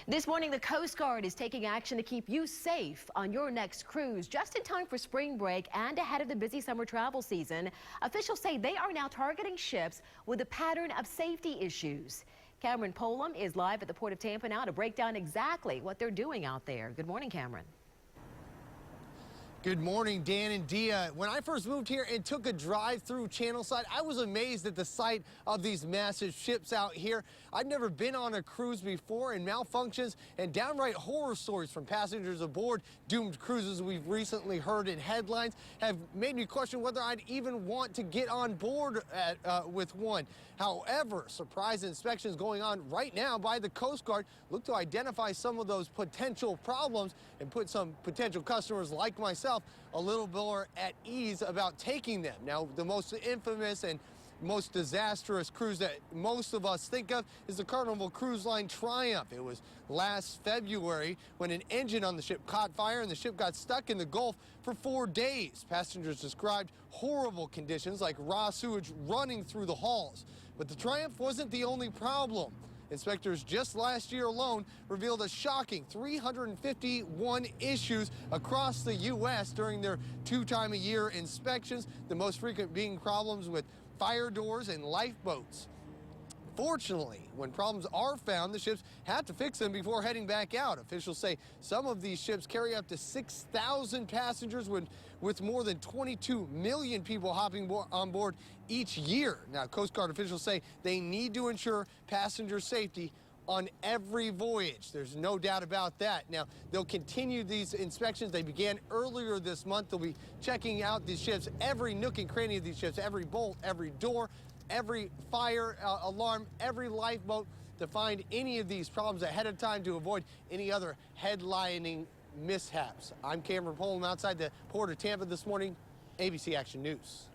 This morning, the Coast Guard is taking action to keep you safe on your next cruise, just in time for spring break and ahead of the busy summer travel season. Officials say they are now targeting ships with a pattern of safety issues. Cameron Polam is live at the Port of Tampa now to break down exactly what they're doing out there. Good morning, Cameron. Good morning, Dan and Dia. When I first moved here and took a drive through Channelside, I was amazed at the sight of these massive ships out here. I'd never been on a cruise before, and malfunctions and downright horror stories from passengers aboard doomed cruises we've recently heard in headlines have made me question whether I'd even want to get on board with one. However, surprise inspections going on right now by the Coast Guard look to identify some of those potential problems and put some potential customers like myself a little more at ease about taking them. Now, the most infamous and most disastrous cruise that most of us think of is the Carnival Cruise Line Triumph. It was last February when an engine on the ship caught fire and the ship got stuck in the Gulf for 4 days. Passengers described horrible conditions like raw sewage running through the halls. But the Triumph wasn't the only problem. Inspectors just last year alone revealed a shocking 351 issues across the U.S. during their two-time-a-year inspections, the most frequent being problems with fire doors and lifeboats. Fortunately, when problems are found, the ships have to fix them before heading back out. Officials say some of these ships carry up to 6,000 passengers with more than 22 million people hopping on board each year. Now, Coast Guard officials say they need to ensure passenger safety on every voyage. There's no doubt about that. Now, they'll continue these inspections. They began earlier this month. They'll be checking out these ships, every nook and cranny of these ships, every bolt, every door, every fire alarm, every lifeboat, to find any of these problems ahead of time to avoid any other headlining mishaps. I'm Cameron Polam outside the Port of Tampa this morning, ABC Action News.